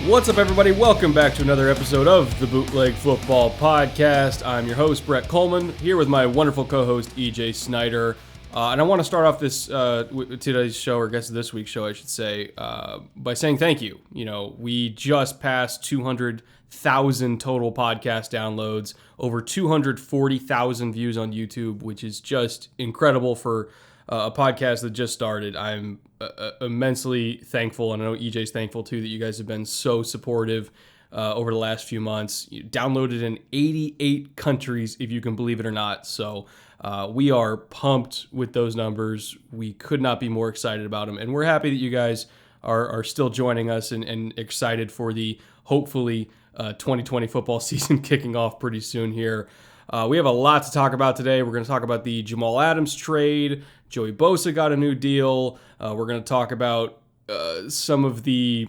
What's up, everybody? Welcome back to another episode of the Bootleg Football Podcast. I'm your host, Brett Coleman, here with my wonderful co-host, EJ Snyder. And I want to start off this today's show, or I guess this week's show, I should say, by saying thank you. You know, we just passed 200,000 total podcast downloads, over 240,000 views on YouTube, which is just incredible for a podcast that just started. I'm immensely thankful, and I know EJ's thankful too, that you guys have been so supportive over the last few months. You downloaded in 88 countries, if you can believe it or not. So we are pumped with those numbers. We could not be more excited about them, and we're happy that you guys are still joining us and excited for the hopefully 2020 football season kicking off pretty soon here. We have a lot to talk about today. We're going to talk about the Jamal Adams trade. Joey Bosa got a new deal. We're going to talk about some of the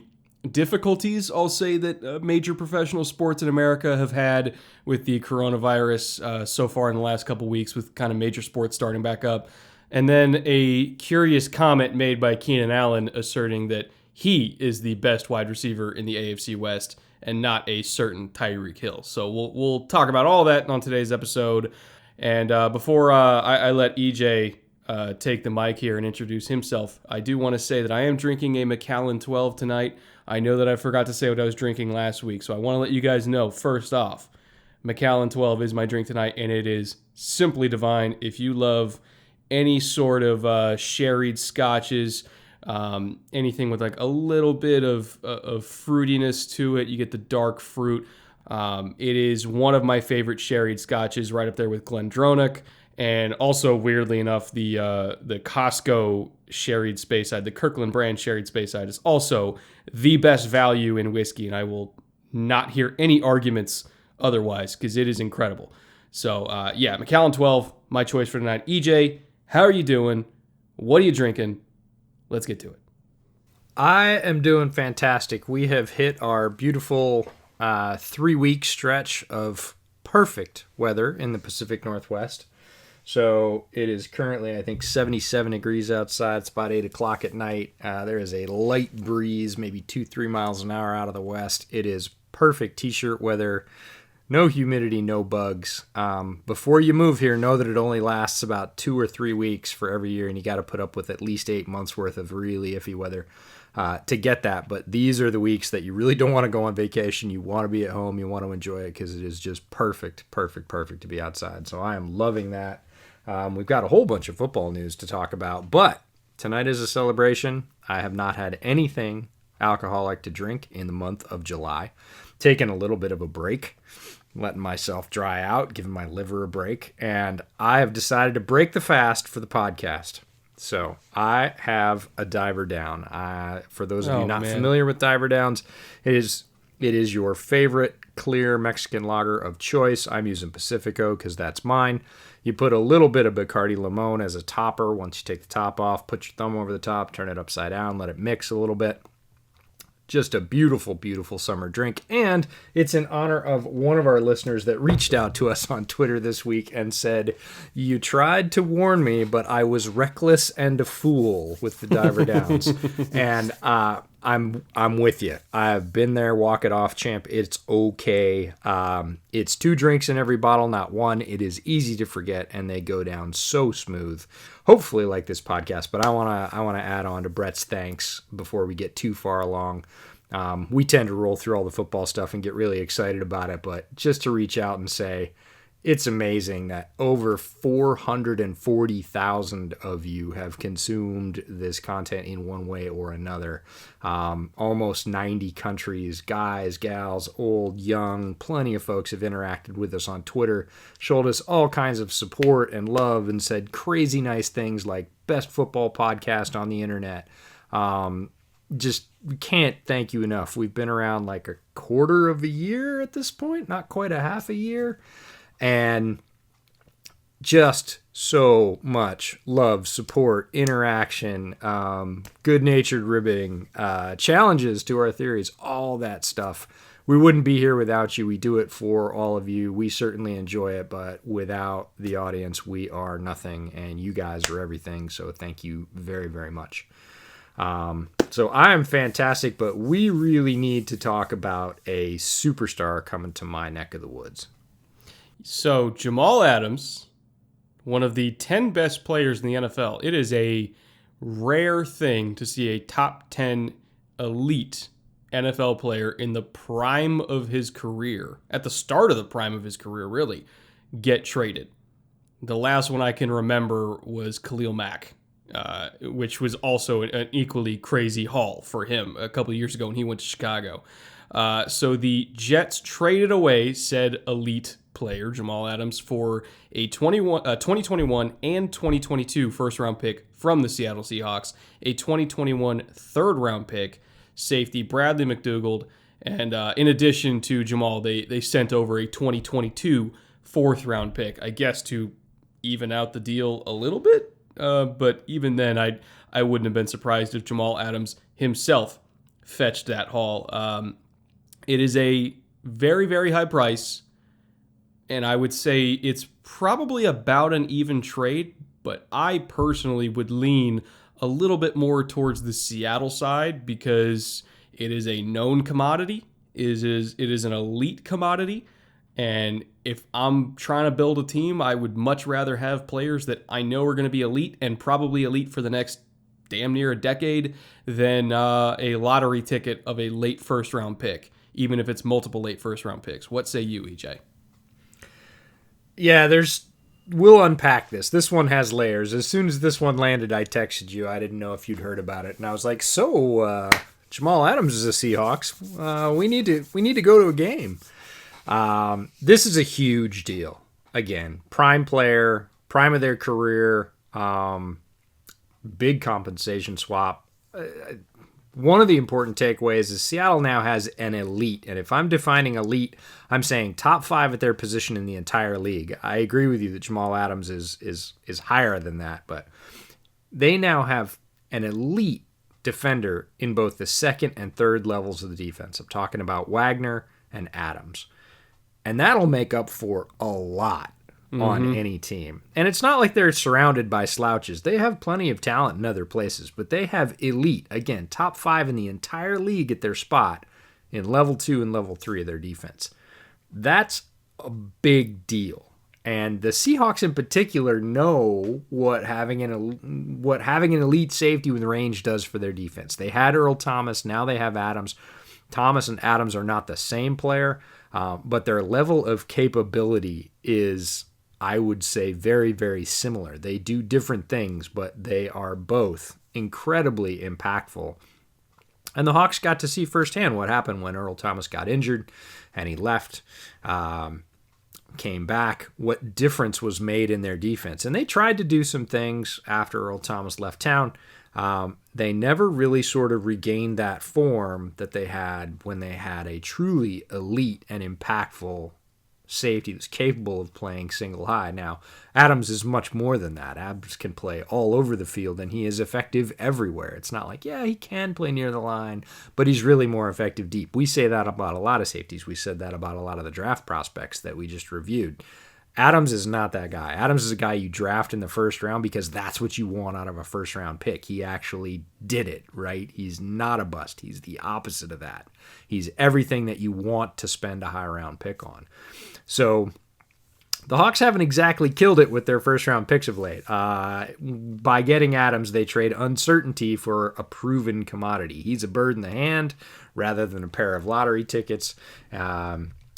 difficulties, I'll say, that major professional sports in America have had with the coronavirus so far in the last couple weeks, with kind of major sports starting back up. And then a curious comment made by Keenan Allen asserting that he is the best wide receiver in the AFC West and not a certain Tyreek Hill. So we'll talk about all that on today's episode. And before I let EJ take the mic here and introduce himself, I do want to say that I am drinking a Macallan 12 tonight. I know that I forgot to say what I was drinking last week, so I want to let you guys know, first off, Macallan 12 is my drink tonight, and it is simply divine. If you love any sort of sherried scotches, anything with like a little bit of fruitiness to it, you get the dark fruit. It is one of my favorite sherried scotches, right up there with Glendronach. And also, weirdly enough, the Costco sherried Speyside, the Kirkland brand sherried Speyside, is also the best value in whiskey, and I will not hear any arguments otherwise because it is incredible. So, Macallan 12, my choice for tonight. EJ, how are you doing? What are you drinking? Let's get to it. I am doing fantastic. We have hit our beautiful 3-week stretch of perfect weather in the Pacific Northwest. So it is currently, I think, 77 degrees outside. It's about 8 o'clock at night. There is a light breeze, maybe 2-3 miles an hour out of the west. It is perfect t-shirt weather. No humidity, no bugs. Before you move here, know that it only lasts about 2 or 3 weeks for every year, and you got to put up with at least 8 months worth of really iffy weather to get that. But these are the weeks that you really don't want to go on vacation. You want to be at home. You want to enjoy it because it is just perfect to be outside. So I am loving that. We've got a whole bunch of football news to talk about, but tonight is a celebration. I have not had anything alcoholic to drink in the month of July. Taking a little bit of a break, letting myself dry out, giving my liver a break, and I have decided to break the fast for the podcast. So I have a Diver Down. For those of you not familiar with Diver Downs, it is your favorite clear Mexican lager of choice. I'm using Pacifico because that's mine. You put a little bit of Bacardi Limon as a topper. Once you take the top off, put your thumb over the top, turn it upside down, let it mix a little bit. Just a beautiful, beautiful summer drink. And it's in honor of one of our listeners that reached out to us on Twitter this week and said, "You tried to warn me, but I was reckless and a fool with the Diver Downs." And I'm with you. I've been there, walk it off, champ. It's okay. It's 2 drinks in every bottle, not 1. It is easy to forget, and they go down so smooth. Hopefully like this podcast, but I wanna add on to Brett's thanks before we get too far along. We tend to roll through all the football stuff and get really excited about it, but just to reach out and say, it's amazing that over 440,000 of you have consumed this content in one way or another. Almost 90 countries, guys, gals, old, young, plenty of folks have interacted with us on Twitter, showed us all kinds of support and love, and said crazy nice things like best football podcast on the internet. Just we can't thank you enough. We've been around like a quarter of a year at this point, not quite a half a year. And just so much love, support, interaction, good-natured ribbing, challenges to our theories, all that stuff. We wouldn't be here without you. We do it for all of you. We certainly enjoy it, but without the audience, we are nothing, and you guys are everything. So thank you very, very much. So I am fantastic, but we really need to talk about a superstar coming to my neck of the woods. So Jamal Adams, one of the 10 best players in the NFL. It is a rare thing to see a top 10 elite NFL player in the prime of his career, at the start of the prime of his career, really, get traded. The last one I can remember was Khalil Mack, which was also an equally crazy haul for him a couple of years ago when he went to Chicago. So the Jets traded away said elite player, Jamal Adams, for a 2021 and 2022 first-round pick from the Seattle Seahawks, a 2021 third-round pick, safety Bradley McDougald, and in addition to Jamal, they sent over a 2022 fourth-round pick, I guess to even out the deal a little bit. But even then, I wouldn't have been surprised if Jamal Adams himself fetched that haul. It is a very, very high price, and I would say it's probably about an even trade, but I personally would lean a little bit more towards the Seattle side because it is a known commodity. It is an elite commodity. And if I'm trying to build a team, I would much rather have players that I know are going to be elite and probably elite for the next damn near a decade than a lottery ticket of a late first-round pick, even if it's multiple late first-round picks. What say you, EJ? Yeah, we'll unpack this. This one has layers. As soon as this one landed, I texted you. I didn't know if you'd heard about it. And I was like, Jamal Adams is a Seahawks. We need to go to a game. This is a huge deal. Again, prime player, prime of their career, big compensation swap. One of the important takeaways is Seattle now has an elite. And if I'm defining elite, I'm saying top 5 at their position in the entire league. I agree with you that Jamal Adams is higher than that, but they now have an elite defender in both the second and third levels of the defense. I'm talking about Wagner and Adams. And that'll make up for a lot on any team. And it's not like they're surrounded by slouches. They have plenty of talent in other places, but they have elite, again, top 5 in the entire league at their spot in level 2 and level 3 of their defense. That's a big deal. And the Seahawks in particular know what having an elite safety with range does for their defense. They had Earl Thomas, now they have Adams. Thomas and Adams are not the same player, but their level of capability is, I would say, very, very similar. They do different things, but they are both incredibly impactful. And the Hawks got to see firsthand what happened when Earl Thomas got injured and he left, came back, what difference was made in their defense. And they tried to do some things after Earl Thomas left town. They never really sort of regained that form that they had when they had a truly elite and impactful safety that's capable of playing single high. Now, Adams is much more than that. Adams can play all over the field, and he is effective everywhere. It's not like, yeah, he can play near the line, but he's really more effective deep. We say that about a lot of safeties. We said that about a lot of the draft prospects that we just reviewed. Adams is not that guy. Adams is a guy you draft in the first round because that's what you want out of a first-round pick. He actually did it, right? He's not a bust. He's the opposite of that. He's everything that you want to spend a high-round pick on. So the Hawks haven't exactly killed it with their first-round picks of late. By getting Adams, they trade uncertainty for a proven commodity. He's a bird in the hand rather than a pair of lottery tickets.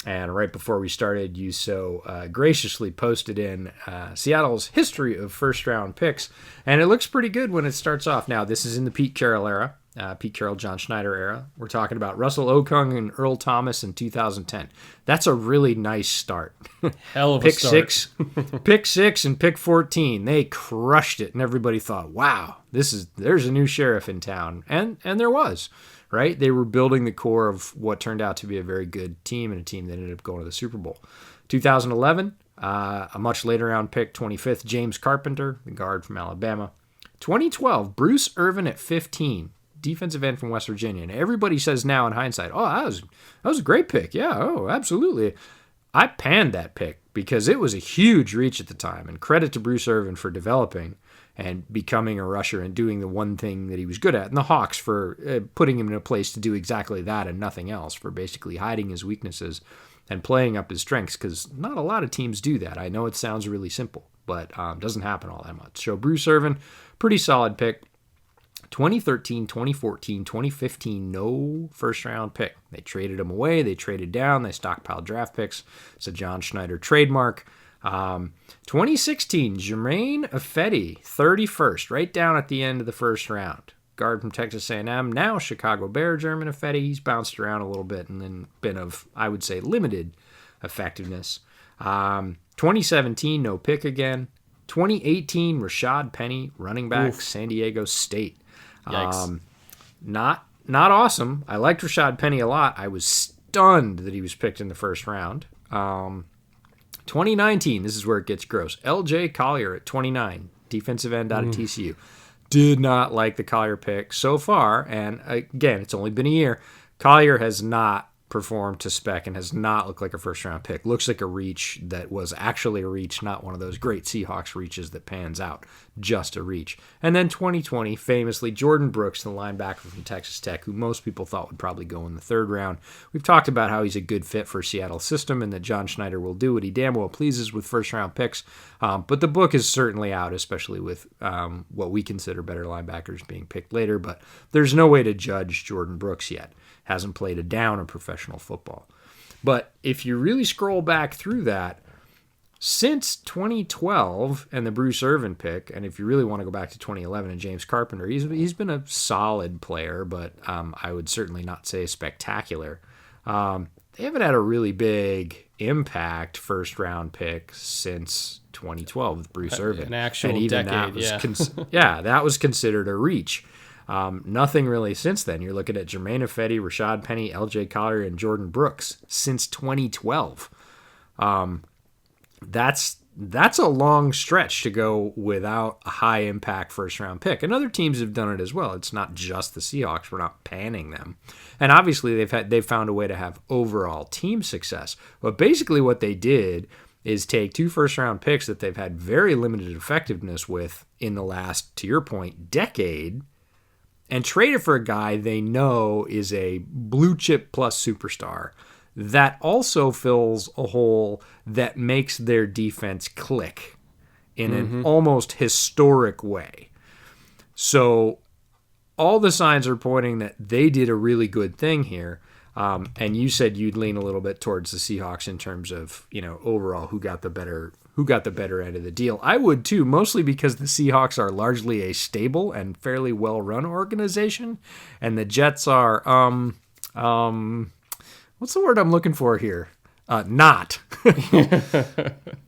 And right before we started, you so graciously posted in Seattle's history of first-round picks, and it looks pretty good when it starts off. Now, this is in the Pete Carroll era, Pete Carroll, John Schneider era. We're talking about Russell Okung and Earl Thomas in 2010. That's a really nice start. Hell of a start. Pick 6 and pick 14. They crushed it, and everybody thought, wow, there's a new sheriff in town. And there was. Right? They were building the core of what turned out to be a very good team and a team that ended up going to the Super Bowl. 2011, a much later round pick, 25th, James Carpenter, the guard from Alabama. 2012, Bruce Irvin at 15, defensive end from West Virginia. And everybody says now in hindsight, oh, that was a great pick. Yeah, oh, absolutely. I panned that pick because it was a huge reach at the time. And credit to Bruce Irvin for developing and becoming a rusher and doing the one thing that he was good at. And the Hawks for putting him in a place to do exactly that and nothing else, for basically hiding his weaknesses and playing up his strengths, because not a lot of teams do that. I know it sounds really simple, but doesn't happen all that much. So Bruce Irvin, pretty solid pick. 2013, 2014, 2015, no first-round pick. They traded him away. They traded down. They stockpiled draft picks. It's a John Schneider trademark. 2016, Jermaine Ifedi, 31st, right down at the end of the first round. Guard from Texas A&M, now Chicago Bear, Jermaine Ifedi. He's bounced around a little bit and then been of, I would say, limited effectiveness. 2017, no pick again. 2018, Rashad Penny, running back, San Diego State. Yikes. Not awesome. I liked Rashad Penny a lot. I was stunned that he was picked in the first round. 2019, this is where it gets gross. LJ Collier at 29, defensive end out of TCU. Did not like the Collier pick so far, and again, it's only been a year. Collier has not performed to spec and has not looked like a first-round pick. Looks like a reach that was actually a reach, not one of those great Seahawks reaches that pans out. Just a reach. And then 2020, famously, Jordan Brooks, the linebacker from Texas Tech, who most people thought would probably go in the third round. We've talked about how he's a good fit for Seattle's system and that John Schneider will do what he damn well pleases with first-round picks. But the book is certainly out, especially with what we consider better linebackers being picked later. But there's no way to judge Jordan Brooks yet. Hasn't played a down in professional football. But if you really scroll back through that, since 2012 and the Bruce Irvin pick, and if you really want to go back to 2011 and James Carpenter, he's been a solid player, but I would certainly not say spectacular. They haven't had a really big impact first-round pick since 2012 with Bruce Irvin. An actual decade, that was considered a reach. Nothing really since then. You're looking at Jermaine Ifedi, Rashad Penny, LJ Collier, and Jordan Brooks since 2012. That's a long stretch to go without a high impact first round pick. And other teams have done it as well. It's not just the Seahawks. We're not panning them. And obviously they've found a way to have overall team success. But basically what they did is take two first round picks that they've had very limited effectiveness with in the last, to your point, decade, and trade it for a guy they know is a blue chip plus superstar that also fills a hole that makes their defense click in an almost historic way. So all the signs are pointing that they did a really good thing here. And you said you'd lean a little bit towards the Seahawks in terms of, overall who got the better end of the deal. I would too, mostly because the Seahawks are largely a stable and fairly well-run organization, and the Jets are what's the word I'm looking for here? Not.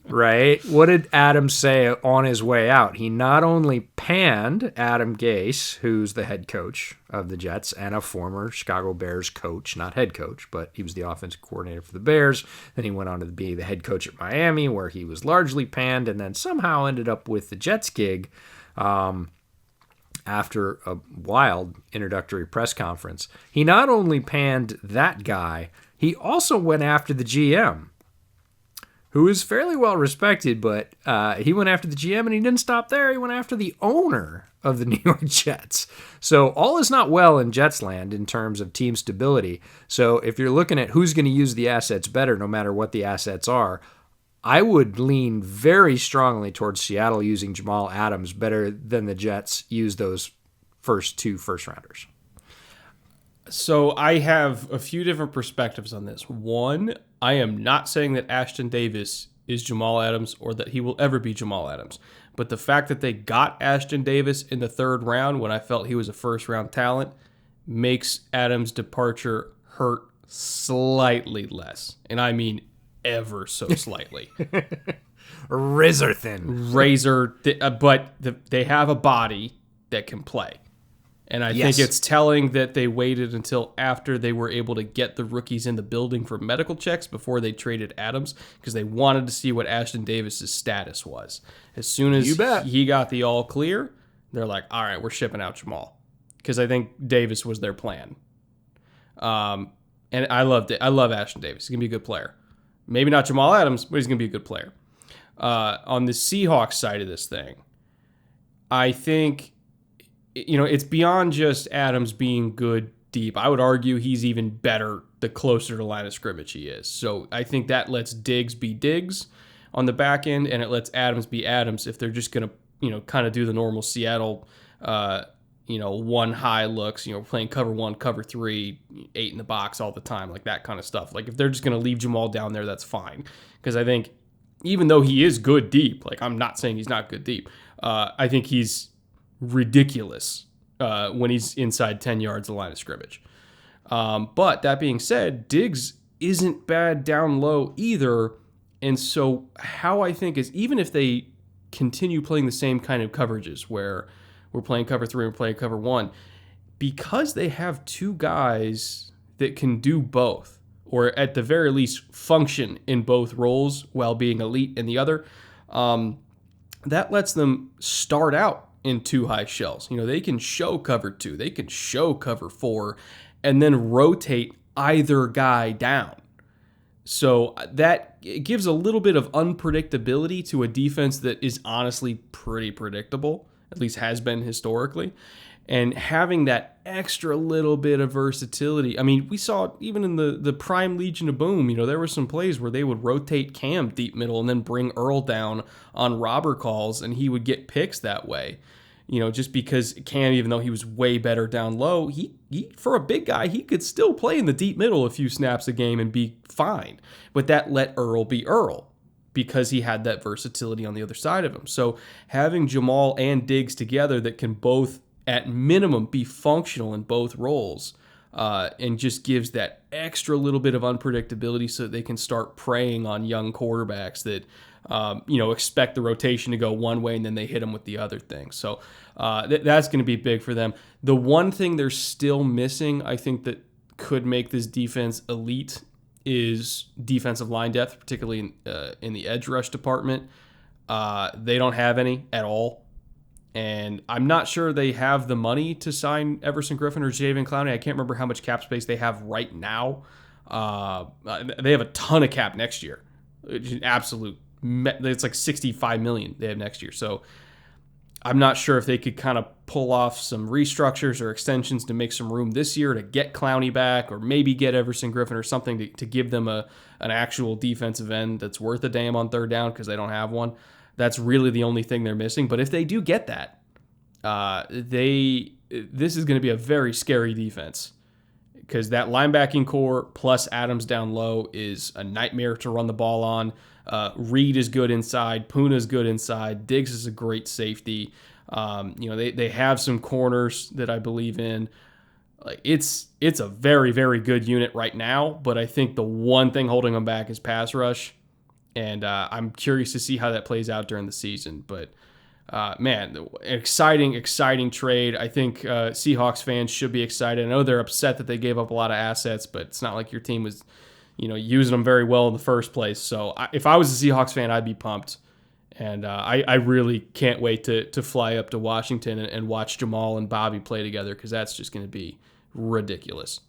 Right? What did Adams say on his way out? He not only panned Adam Gase, who's the head coach of the Jets and a former Chicago Bears coach, not head coach, but he was the offensive coordinator for the Bears. Then he went on to be the head coach at Miami, where he was largely panned, and then somehow ended up with the Jets gig after a wild introductory press conference. He not only panned that guy, he also went after the GM, who is fairly well respected, but he went after the GM and he didn't stop there. He went after the owner of the New York Jets. So all is not well in Jets land in terms of team stability. So if you're looking at who's going to use the assets better, no matter what the assets are, I would lean very strongly towards Seattle using Jamal Adams better than the Jets use those first two first-rounders. So I have a few different perspectives on this. One, I am not saying that Ashton Davis is Jamal Adams or that he will ever be Jamal Adams. But the fact that they got Ashton Davis in the third round when I felt he was a first-round talent makes Adams' departure hurt slightly less. And I mean ever so slightly. Razor thin. But they have a body that can play. And I think it's telling that they waited until after they were able to get the rookies in the building for medical checks before they traded Adams, because they wanted to see what Ashton Davis's status was. As soon as he got the all clear, they're like, all right, we're shipping out Jamal. Because I think Davis was their plan. And I loved it. I love Ashton Davis. He's going to be a good player. Maybe not Jamal Adams, but he's going to be a good player. On the Seahawks side of this thing, I think, it's beyond just Adams being good deep. I would argue he's even better the closer to line of scrimmage he is. So I think that lets Diggs be Diggs on the back end, and it lets Adams be Adams if they're just going to, kind of do the normal Seattle, one high looks, playing cover 1, cover 3, 8 in the box all the time, like that kind of stuff. Like if they're just going to leave Jamal down there, that's fine. Because I think even though he is good deep, like I'm not saying he's not good deep, I think he's ridiculous when he's inside 10 yards of the line of scrimmage. But that being said, Diggs isn't bad down low either. And so how I think is, even if they continue playing the same kind of coverages where we're playing cover 3, we're playing cover 1, because they have two guys that can do both, or at the very least function in both roles while being elite in the other, that lets them start out in 2 high shells. They can show cover 2, they can show cover 4, and then rotate either guy down. So that it gives a little bit of unpredictability to a defense that is honestly pretty predictable, at least has been historically. And having that extra little bit of versatility. I mean, we saw even in the prime Legion of Boom, there were some plays where they would rotate Cam deep middle and then bring Earl down on robber calls, and he would get picks that way. Just because Cam, even though he was way better down low, he for a big guy, he could still play in the deep middle a few snaps a game and be fine. But that let Earl be Earl because he had that versatility on the other side of him. So having Jamal and Diggs together that can both, at minimum, be functional in both roles, and just gives that extra little bit of unpredictability so that they can start preying on young quarterbacks that expect the rotation to go one way and then they hit them with the other thing. So that's going to be big for them. The one thing they're still missing, I think, that could make this defense elite is defensive line depth, particularly in the edge rush department. They don't have any at all. And I'm not sure they have the money to sign Everson Griffin or Jadeveon Clowney. I can't remember how much cap space they have right now. They have a ton of cap next year. Absolute. It's like $65 million they have next year. So I'm not sure if they could kind of pull off some restructures or extensions to make some room this year to get Clowney back, or maybe get Everson Griffin or something to give them an actual defensive end that's worth a damn on third down, because they don't have one. That's really the only thing they're missing. But if they do get that, this is going to be a very scary defense, because that linebacking core plus Adams down low is a nightmare to run the ball on. Reed is good inside. Puna's good inside. Diggs is a great safety. They have some corners that I believe in. Like it's a very, very good unit right now, but I think the one thing holding them back is pass rush. And I'm curious to see how that plays out during the season. But, exciting trade. I think Seahawks fans should be excited. I know they're upset that they gave up a lot of assets, but it's not like your team was, using them very well in the first place. So if I was a Seahawks fan, I'd be pumped. And I really can't wait to fly up to Washington and watch Jamal and Bobby play together, because that's just going to be ridiculous.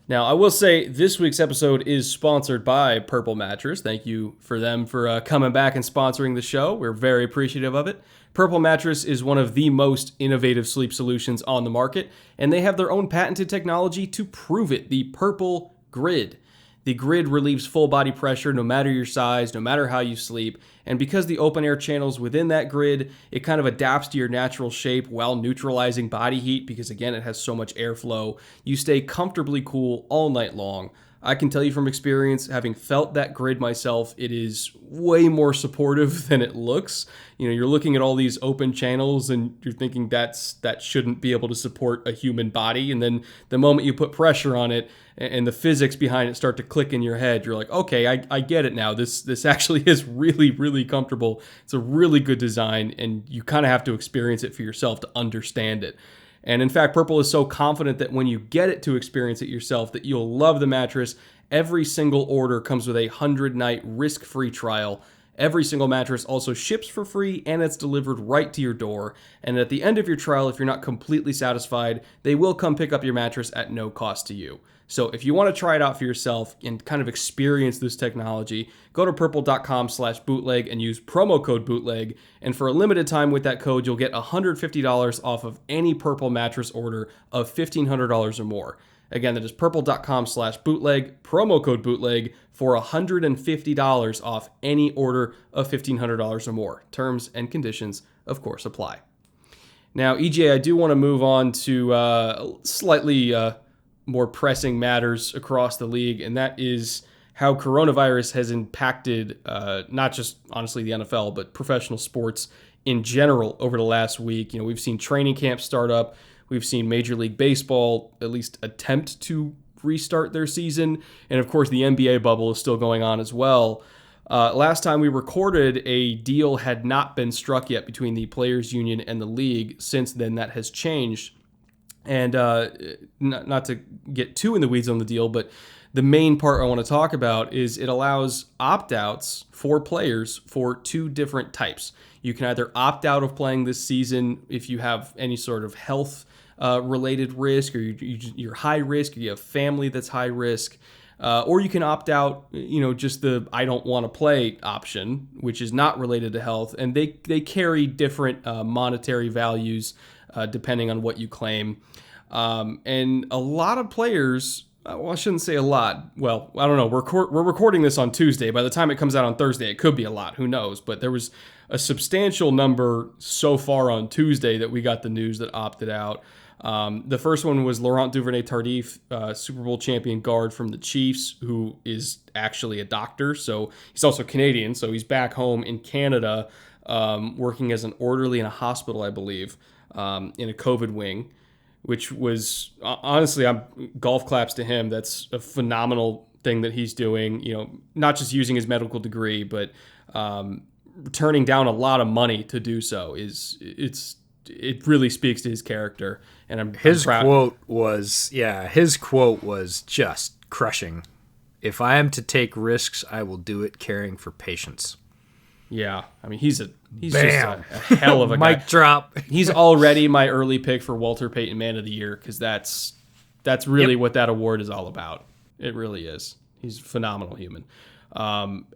Now, I will say this week's episode is sponsored by Purple Mattress. Thank you for them for coming back and sponsoring the show. We're very appreciative of it. Purple Mattress is one of the most innovative sleep solutions on the market, and they have their own patented technology to prove it, the Purple Grid. The grid relieves full body pressure no matter your size, no matter how you sleep. And because the open air channels within that grid, it kind of adapts to your natural shape while neutralizing body heat, because again, it has so much airflow. You stay comfortably cool all night long. I can tell you from experience, having felt that grid myself, it is way more supportive than it looks. You're looking at all these open channels and you're thinking that shouldn't be able to support a human body. And then the moment you put pressure on it and the physics behind it start to click in your head, you're like, okay, I get it now. This actually is really, really comfortable. It's a really good design, and you kind of have to experience it for yourself to understand it. And in fact, Purple is so confident that when you get it to experience it yourself, that you'll love the mattress. Every single order comes with a 100-night risk-free trial, Every single mattress also ships for free, and it's delivered right to your door. And at the end of your trial, if you're not completely satisfied, they will come pick up your mattress at no cost to you. So if you want to try it out for yourself and kind of experience this technology, go to purple.com/bootleg and use promo code bootleg. And for a limited time with that code, you'll get $150 off of any Purple mattress order of $1,500 or more. Again, that is purple.com/bootleg, promo code bootleg for $150 off any order of $1,500 or more. Terms and conditions, of course, apply. Now, EJ, I do want to move on to slightly more pressing matters across the league, and that is how coronavirus has impacted not just, honestly, the NFL, but professional sports in general over the last week. You know, we've seen training camps start up. We've seen Major League Baseball at least attempt to restart their season. And, of course, the NBA bubble is still going on as well. Last time we recorded, a deal had not been struck yet between the Players Union and the league. Since then, that has changed. And not to get too in the weeds on the deal, but the main part I want to talk about is it allows opt-outs for players for two different types. You can either opt out of playing this season if you have any sort of health related risk, or you're high risk, or you have family that's high risk, or you can opt out, just the I don't want to play option, which is not related to health, and they carry different monetary values depending on what you claim. And a lot of players, well, I shouldn't say a lot. Well, I don't know. We're recording this on Tuesday. By the time it comes out on Thursday, it could be a lot. Who knows? But there was a substantial number so far on Tuesday that we got the news that opted out. The first one was Laurent Duvernay-Tardif, Super Bowl champion guard from the Chiefs, who is actually a doctor. So he's also Canadian. So he's back home in Canada, working as an orderly in a hospital, I believe, in a COVID wing, which was, honestly, I'm golf claps to him. That's a phenomenal thing that he's doing, not just using his medical degree, but turning down a lot of money to do so. It really speaks to his character. And his quote was just crushing. If I am to take risks, I will do it caring for patients. Yeah, I mean, he's just a hell of a guy. Mic drop. He's already my early pick for Walter Payton Man of the Year, because that's really what that award is all about. It really is. He's a phenomenal human.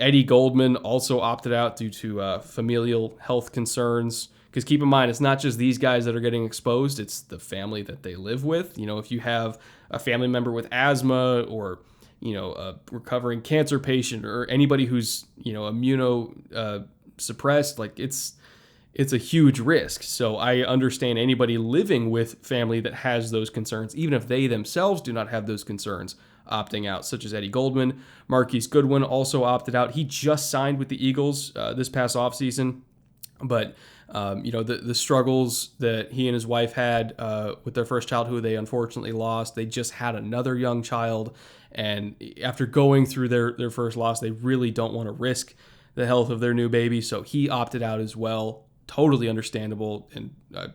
Eddie Goldman also opted out due to familial health concerns. Because keep in mind, it's not just these guys that are getting exposed, it's the family that they live with. If you have a family member with asthma, or a recovering cancer patient, or anybody who's, immunosuppressed, like it's a huge risk. So I understand anybody living with family that has those concerns, even if they themselves do not have those concerns, opting out, such as Eddie Goldman. Marquise Goodwin also opted out. He just signed with the Eagles this past offseason, but the struggles that he and his wife had with their first child, who they unfortunately lost. They just had another young child, and after going through their first loss, they really don't want to risk the health of their new baby, so he opted out as well. Totally understandable, and I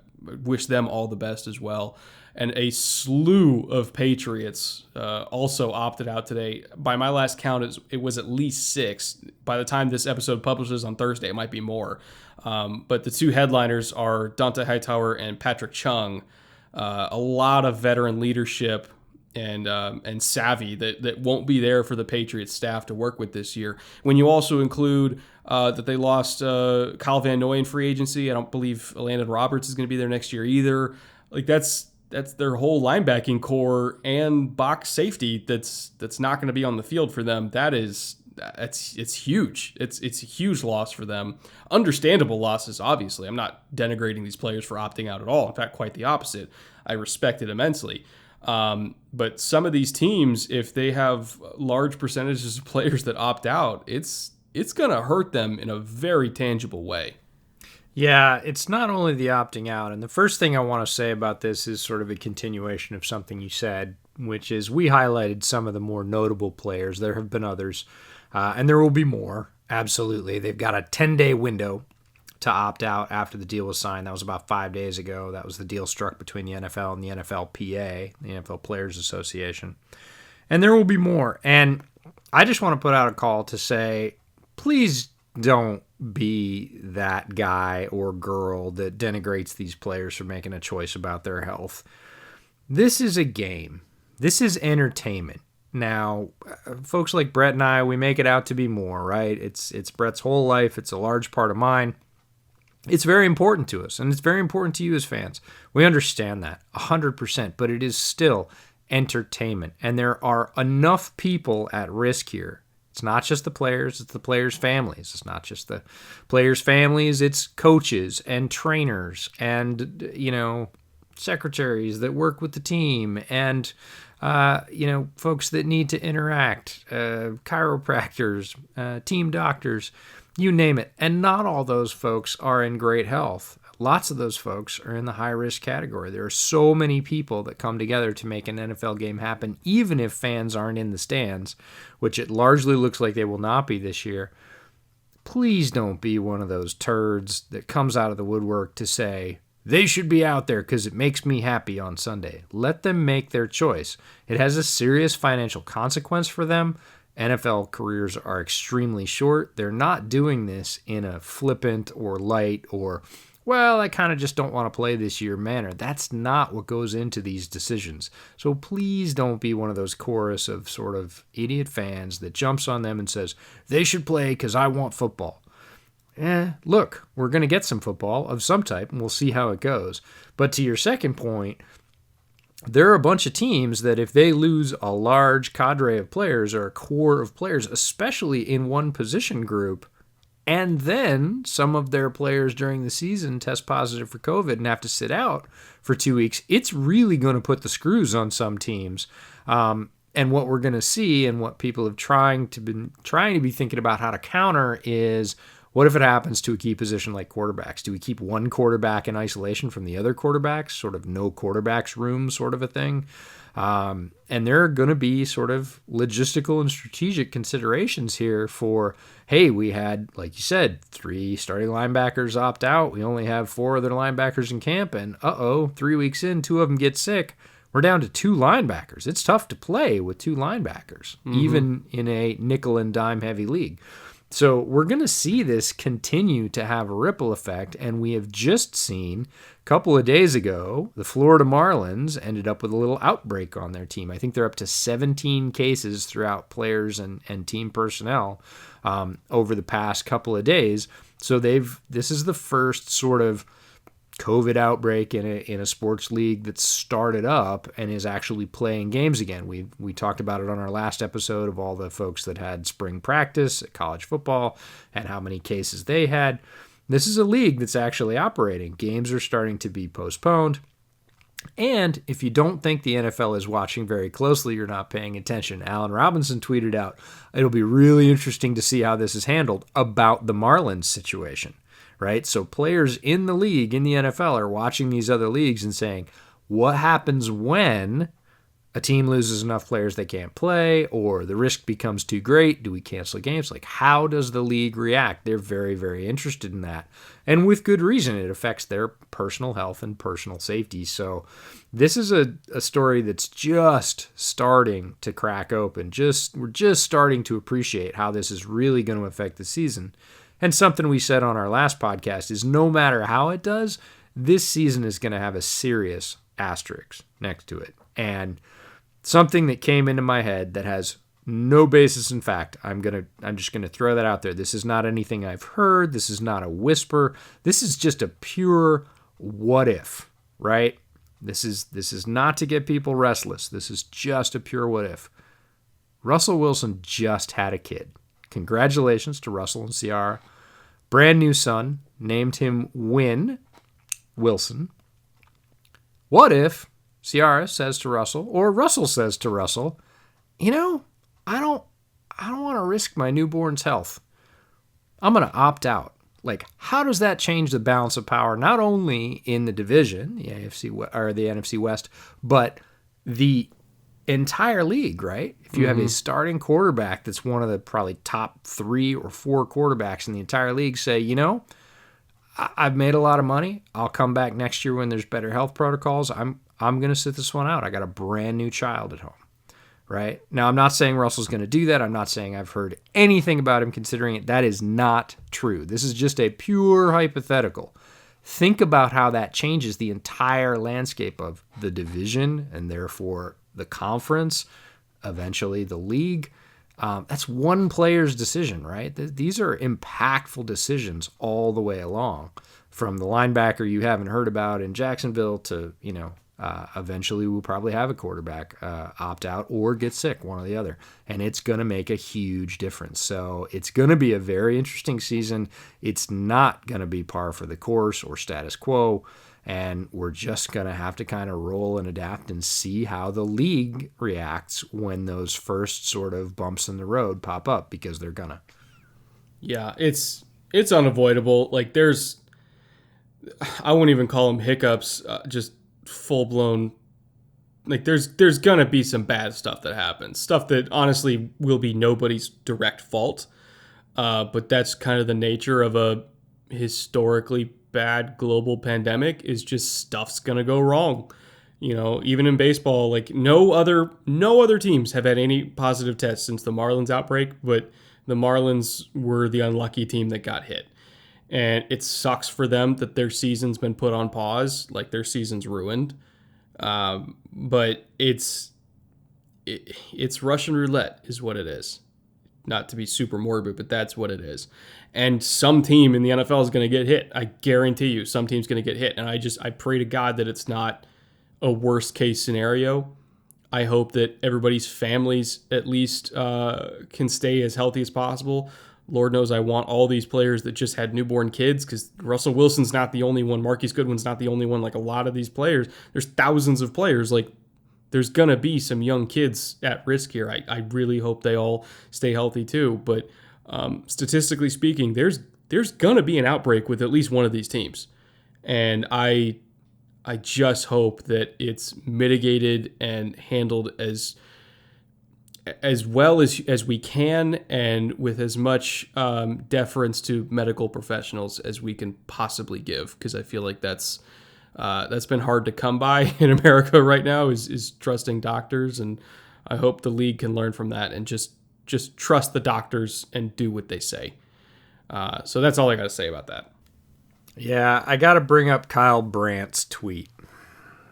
wish them all the best as well. And a slew of Patriots also opted out today. By my last count, it was at least 6. By the time this episode publishes on Thursday, it might be more. But the two headliners are Dante Hightower and Patrick Chung. A lot of veteran leadership and savvy that won't be there for the Patriots staff to work with this year. When you also include that they lost Kyle Van Noy in free agency, I don't believe Landon Roberts is going to be there next year either. Like that's their whole linebacking core and box safety that's not going to be on the field for them. It's huge. It's a huge loss for them. Understandable losses, obviously. I'm not denigrating these players for opting out at all. In fact, quite the opposite. I respect it immensely. But some of these teams, if they have large percentages of players that opt out, it's going to hurt them in a very tangible way. Yeah, it's not only the opting out. And the first thing I want to say about this is sort of a continuation of something you said, which is we highlighted some of the more notable players. There have been others, and there will be more. Absolutely. They've got a 10-day window to opt out after the deal was signed. That was about 5 days ago. That was the deal struck between the NFL and the NFLPA, the NFL Players Association. And there will be more. And I just want to put out a call to say, please don't be that guy or girl that denigrates these players for making a choice about their health. This is a game. This is entertainment. Now, folks like Brett and I, we make it out to be more, right? It's Brett's whole life. It's a large part of mine. It's very important to us, and it's very important to you as fans. We understand that 100%, but it is still entertainment, and there are enough people at risk here. It's not just the players, it's the players' families. It's not just the players' families, it's coaches and trainers and, secretaries that work with the team and, folks that need to interact, chiropractors, team doctors, you name it. And not all those folks are in great health. Lots of those folks are in the high-risk category. There are so many people that come together to make an NFL game happen, even if fans aren't in the stands, which it largely looks like they will not be this year. Please don't be one of those turds that comes out of the woodwork to say, they should be out there because it makes me happy on Sunday. Let them make their choice. It has a serious financial consequence for them. NFL careers are extremely short. They're not doing this in a flippant or light or, well, I kind of just don't want to play this year manner. That's not what goes into these decisions. So please don't be one of those chorus of sort of idiot fans that jumps on them and says, they should play because I want football. Look, we're going to get some football of some type, and we'll see how it goes. But to your second point, there are a bunch of teams that if they lose a large cadre of players or a core of players, especially in one position group, and then some of their players during the season test positive for COVID and have to sit out for 2 weeks, it's really going to put the screws on some teams. And what we're going to see and what people have trying to be thinking about how to counter is, what if it happens to a key position like quarterbacks? Do we keep one quarterback in isolation from the other quarterbacks, sort of no quarterbacks room sort of a thing? And there are going to be sort of logistical and strategic considerations here for, hey, we had, like you said, 3 starting linebackers opt out. We only have 4 other linebackers in camp, and 3 weeks in, 2 of them get sick. We're down to 2 linebackers. It's tough to play with 2 linebackers, even in a nickel and dime heavy league. So we're going to see this continue to have a ripple effect, and we have just seen a couple of days ago, the Florida Marlins ended up with a little outbreak on their team. I think they're up to 17 cases throughout players and team personnel over the past couple of days. So this is the first sort of COVID outbreak in a sports league that started up and is actually playing games again. We talked about it on our last episode of all the folks that had spring practice at college football and how many cases they had. This is a league that's actually operating. Games are starting to be postponed. And if you don't think the NFL is watching very closely, you're not paying attention. Allen Robinson tweeted out, it'll be really interesting to see how this is handled about the Marlins situation. Right? So players in the league, in the NFL, are watching these other leagues and saying, what happens when a team loses enough players they can't play, or the risk becomes too great? Do we cancel games? Like, how does the league react? They're very, very interested in that. And with good reason. It affects their personal health and personal safety. So this is a story that's just starting to crack open. We're just starting to appreciate how this is really going to affect the season. And something we said on our last podcast is no matter how it does, this season is going to have a serious asterisk next to it. And something that came into my head that has no basis in fact, I'm just going to throw that out there. This is not anything I've heard. This is not a whisper. This is just a pure what if, right? This is not to get people restless. This is just a pure what if. Russell Wilson just had a kid. Congratulations to Russell and Ciara. Brand new son, named him Win Wilson. What if Ciara says to Russell, or Russell says to Russell, I don't want to risk my newborn's health. I'm going to opt out. Like, how does that change the balance of power, not only in the division, the AFC or the NFC West, but the entire league, right? If you have a starting quarterback that's one of the probably top 3 or 4 quarterbacks in the entire league say, I've made a lot of money. I'll come back next year when there's better health protocols. I'm going to sit this one out. I got a brand new child at home. right? Now, I'm not saying Russell's going to do that. I'm not saying I've heard anything about him considering it. That is not true. This is just a pure hypothetical. Think about how that changes the entire landscape of the division and therefore the conference, eventually the league. That's one player's decision, right? These are impactful decisions all the way along, from the linebacker you haven't heard about in Jacksonville to, eventually we'll probably have a quarterback opt out or get sick, one or the other. And it's going to make a huge difference. So it's going to be a very interesting season. It's not going to be par for the course or status quo. And we're just going to have to kind of roll and adapt and see how the league reacts when those first sort of bumps in the road pop up, because they're going to. Yeah, it's unavoidable. Like, I won't even call them hiccups, just full-blown, like there's going to be some bad stuff that happens. Stuff that honestly will be nobody's direct fault. But that's kind of the nature of a historically bad global pandemic, is just stuff's going to go wrong. Even in baseball, like no other teams have had any positive tests since the Marlins outbreak, but the Marlins were the unlucky team that got hit. And it sucks for them that their season's been put on pause, like their season's ruined. But it's Russian roulette is what it is. Not to be super morbid, but that's what it is. And some team in the NFL is going to get hit. I guarantee you some team's going to get hit. And I pray to God that it's not a worst case scenario. I hope that everybody's families at least can stay as healthy as possible. Lord knows I want all these players that just had newborn kids, because Russell Wilson's not the only one. Marquise Goodwin's not the only one. Like a lot of these players, there's thousands of players. Like there's going to be some young kids at risk here. I really hope they all stay healthy too. But statistically speaking, there's going to be an outbreak with at least one of these teams. And I just hope that it's mitigated and handled as well as we can, and with as much deference to medical professionals as we can possibly give, because I feel like that's been hard to come by in America right now, is trusting doctors, and I hope the league can learn from that and just trust the doctors and do what they say. So that's all I got to say about that. Yeah, I got to bring up Kyle Brandt's tweet,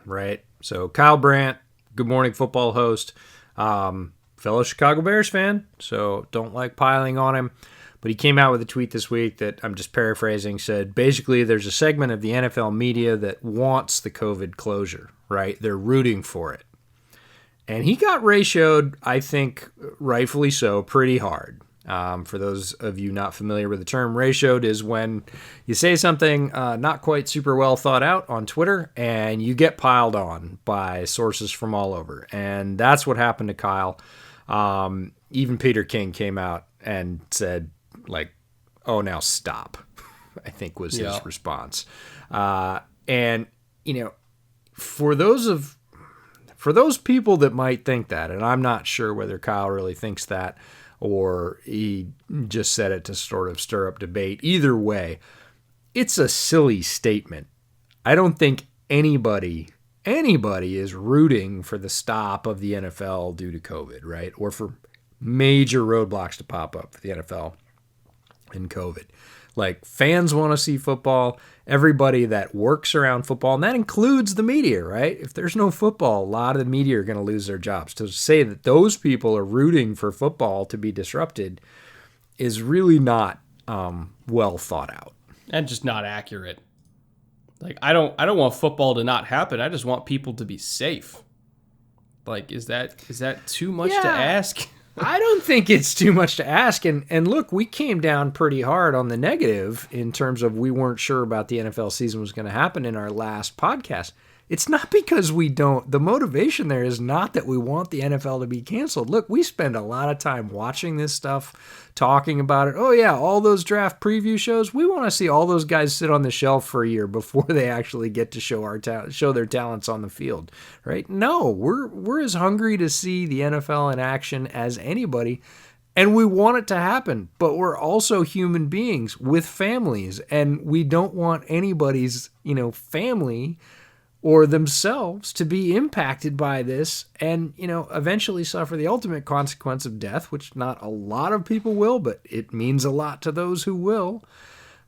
right? So Kyle Brandt, Good Morning Football host, fellow Chicago Bears fan, so don't like piling on him. But he came out with a tweet this week that I'm just paraphrasing, said basically there's a segment of the NFL media that wants the COVID closure, right? They're rooting for it. And he got ratioed, I think rightfully so, pretty hard. For those of you not familiar with the term, ratioed is when you say something not quite super well thought out on Twitter and you get piled on by sources from all over. And that's what happened to Kyle. Even Peter King came out and said, like, oh, now stop, I think was his response. And, for those people that might think that, and I'm not sure whether Kyle really thinks that or he just said it to sort of stir up debate. Either way, it's a silly statement. I don't think anybody is rooting for the stop of the NFL due to COVID, right? Or for major roadblocks to pop up for the NFL and COVID. Like, fans want to see football. Everybody that works around football, and that includes the media, right? If there's no football, a lot of the media are going to lose their jobs. To say that those people are rooting for football to be disrupted is really not well thought out. And just not accurate. Like, I don't want football to not happen. I just want people to be safe. Like, is that too much to ask? I don't think it's too much to ask. And look, we came down pretty hard on the negative in terms of we weren't sure about the NFL season was going to happen in our last podcast. It's not because the motivation there is not that we want the NFL to be canceled. Look, we spend a lot of time watching this stuff, talking about it. Oh yeah, all those draft preview shows. We want to see all those guys sit on the shelf for a year before they actually get to show their talents on the field, right? No, we're as hungry to see the NFL in action as anybody. And we want it to happen, but we're also human beings with families, and we don't want anybody's, family or themselves to be impacted by this and, eventually suffer the ultimate consequence of death, which not a lot of people will, but it means a lot to those who will,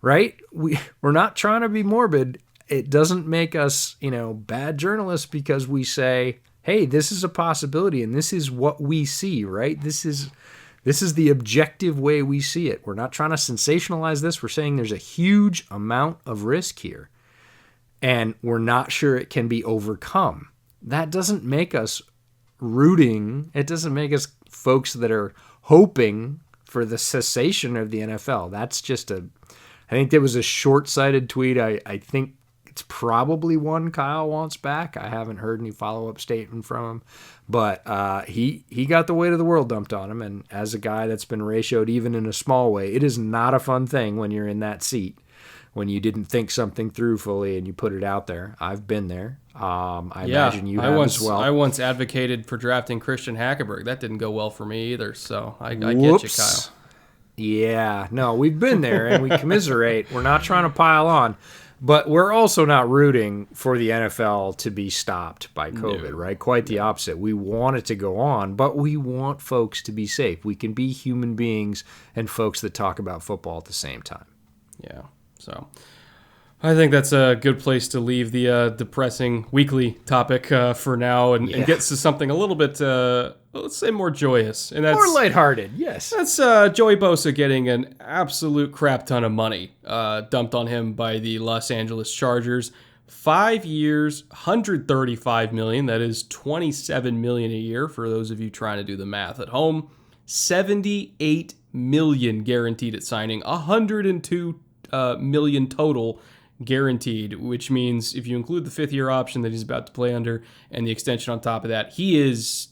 right? We're not trying to be morbid. It doesn't make us, bad journalists because we say, hey, this is a possibility and this is what we see, right? This is the objective way we see it. We're not trying to sensationalize this. We're saying there's a huge amount of risk here, and we're not sure it can be overcome. That doesn't make us rooting. It doesn't make us folks that are hoping for the cessation of the NFL. That's just I think there was a short-sighted tweet. I think it's probably one Kyle wants back. I haven't heard any follow-up statement from him. But he got the weight of the world dumped on him, and as a guy that's been ratioed even in a small way, it is not a fun thing when you're in that seat, when you didn't think something through fully and you put it out there. I've been there. I imagine you have as well. I once advocated for drafting Christian Hackenberg. That didn't go well for me either, so I get you, Kyle. Yeah, no, we've been there, and we commiserate. We're not trying to pile on. But we're also not rooting for the NFL to be stopped by COVID, right? Quite the opposite. We want it to go on, but we want folks to be safe. We can be human beings and folks that talk about football at the same time. Yeah, so I think that's a good place to leave the depressing weekly topic for now and get to something a little bit, let's say, more joyous. And that's more lighthearted, yes. That's Joey Bosa getting an absolute crap ton of money dumped on him by the Los Angeles Chargers. 5 years, $135 million. That is $27 million a year for those of you trying to do the math at home. $78 million guaranteed at signing. $102 million total guaranteed, which means if you include the fifth-year option that he's about to play under and the extension on top of that, he is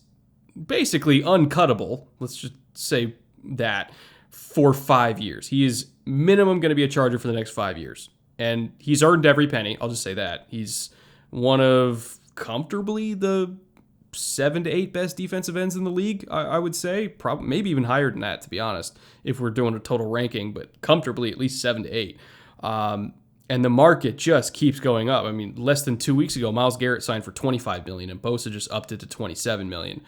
basically uncuttable, let's just say that, for 5 years. He is minimum going to be a Charger for the next 5 years. And he's earned every penny, I'll just say that. He's one of comfortably the 7 to 8 best defensive ends in the league, I would say. Probably, maybe even higher than that, to be honest, if we're doing a total ranking, but comfortably at least 7 to 8. And the market just keeps going up. I mean, less than 2 weeks ago, Myles Garrett signed for $25 million, and Bosa just upped it to $27 million.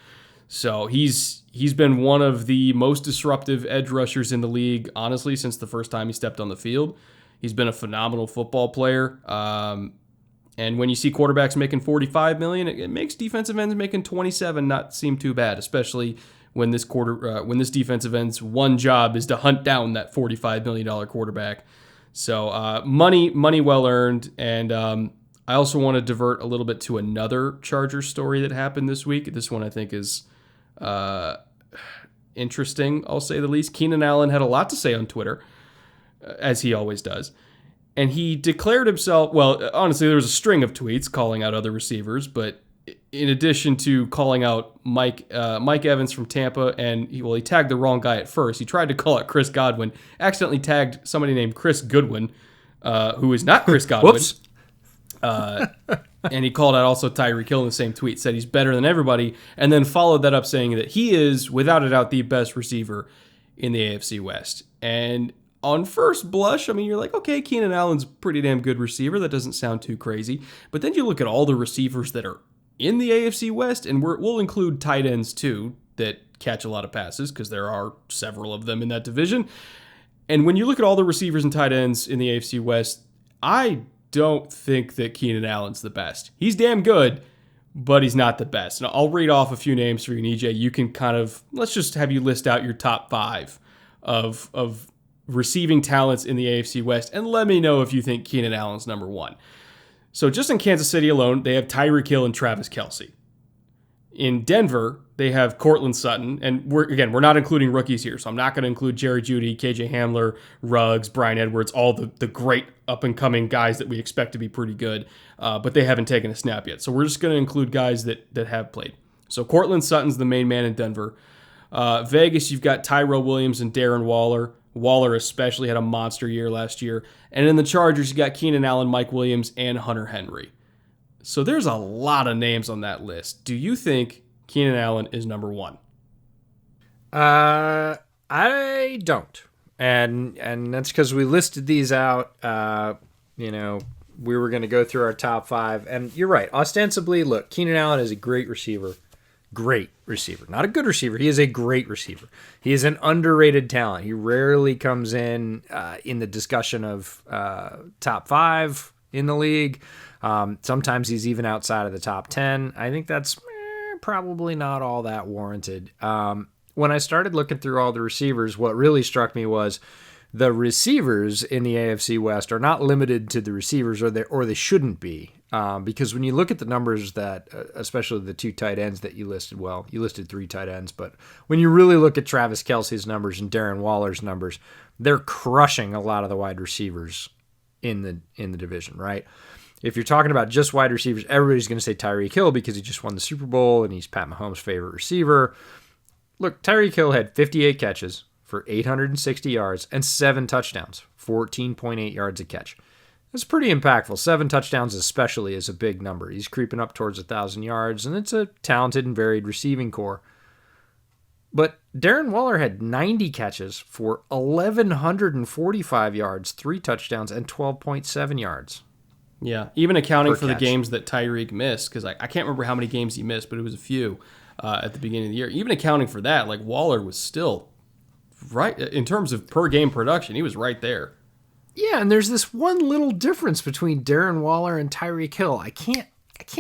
So he's been one of the most disruptive edge rushers in the league, honestly, since the first time he stepped on the field. He's been a phenomenal football player. And when you see quarterbacks making $45 million, it makes defensive ends making $27 not seem too bad, especially when this defensive end's one job is to hunt down that $45 million quarterback. So money well earned. And I also want to divert a little bit to another Chargers story that happened this week. This one I think is interesting, I'll say the least. Keenan Allen had a lot to say on Twitter, as he always does. And he declared himself, well, honestly, there was a string of tweets calling out other receivers, but in addition to calling out Mike Evans from Tampa, and he tagged the wrong guy at first. He tried to call out Chris Godwin, accidentally tagged somebody named Chris Goodwin, who is not Chris Godwin. Whoops. And he called out also Tyreek Hill in the same tweet, said he's better than everybody, and then followed that up saying that he is, without a doubt, the best receiver in the AFC West. And on first blush, I mean, you're like, okay, Keenan Allen's a pretty damn good receiver. That doesn't sound too crazy. But then you look at all the receivers that are in the AFC West, and we'll include tight ends too that catch a lot of passes because there are several of them in that division. And when you look at all the receivers and tight ends in the AFC West, I don't think that Keenan Allen's the best. He's damn good, but he's not the best. And I'll read off a few names for you, and EJ. You can kind of, let's just have you list out your top 5 of receiving talents in the AFC West, and let me know if you think Keenan Allen's number 1. So just in Kansas City alone, they have Tyreek Hill and Travis Kelce. In Denver, they have Cortland Sutton, and we're not including rookies here, so I'm not going to include Jerry Jeudy, KJ Hamler, Ruggs, Bryan Edwards, all the great up-and-coming guys that we expect to be pretty good, but they haven't taken a snap yet. So we're just going to include guys that have played. So Cortland Sutton's the main man in Denver. Vegas, you've got Tyrell Williams and Darren Waller. Waller especially had a monster year last year. And in the Chargers, you got Keenan Allen, Mike Williams, and Hunter Henry. So there's a lot of names on that list. Do you think Keenan Allen is number 1? I don't. And that's because we listed these out, we were going to go through our top 5. And you're right. Ostensibly, look, Keenan Allen is a great receiver. Great receiver. Not a good receiver. He is a great receiver. He is an underrated talent. He rarely comes in the discussion of top 5 in the league. Sometimes he's even outside of the top 10. I think that's probably not all that warranted. When I started looking through all the receivers, what really struck me was the receivers in the AFC West are not limited to the receivers, or they shouldn't be. Because when you look at the numbers that, especially the 2 tight ends that you listed, well, you listed 3 tight ends, but when you really look at Travis Kelce's numbers and Darren Waller's numbers, they're crushing a lot of the wide receivers in the division, right? If you're talking about just wide receivers, everybody's going to say Tyreek Hill because he just won the Super Bowl and he's Pat Mahomes' favorite receiver. Look, Tyreek Hill had 58 catches for 860 yards and 7 touchdowns, 14.8 yards a catch. That's pretty impactful. 7 touchdowns especially is a big number. He's creeping up towards 1,000 yards, and it's a talented and varied receiving core. But Darren Waller had 90 catches for 1,145 yards, 3 touchdowns, and 12.7 yards. Yeah, even accounting for the games that Tyreek missed, because I can't remember how many games he missed, but it was a few at the beginning of the year. Even accounting for that, like Waller was still right in terms of per game production. He was right there. Yeah, and there's this one little difference between Darren Waller and Tyreek Hill. I can't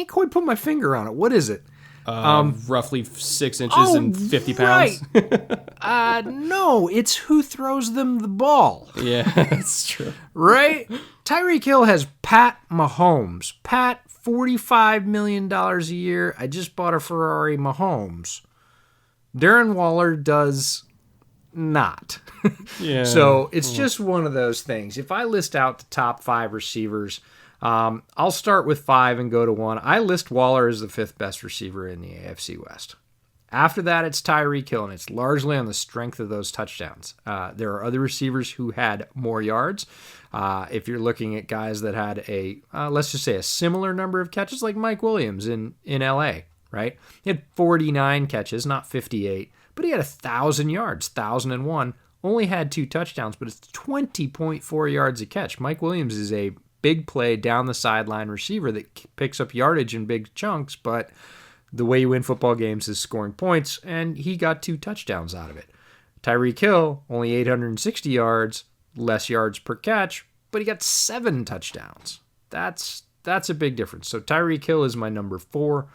quite put my finger on it. What is it? Roughly 6 inches and 50 pounds. Right. No, it's who throws them the ball. Yeah, that's true. Right? Tyreek Hill has Pat Mahomes. Pat, $45 million a year. I just bought a Ferrari Mahomes. Darren Waller does not. Yeah. So it's just one of those things. If I list out the top 5 receivers, I'll start with 5 and go to 1. I list Waller as the 5th best receiver in the AFC West. After that, it's Tyreek Hill, and it's largely on the strength of those touchdowns. There are other receivers who had more yards. If you're looking at guys that had let's just say a similar number of catches, like Mike Williams in LA, right? He had 49 catches, not 58, but he had 1,000 yards, 1,001. Only had 2 touchdowns, but it's 20.4 yards a catch. Mike Williams is a big play down the sideline receiver that picks up yardage in big chunks, but the way you win football games is scoring points, and he got 2 touchdowns out of it. Tyreek Hill, only 860 yards, less yards per catch, but he got 7 touchdowns. That's a big difference. So Tyreek Hill is my number 4.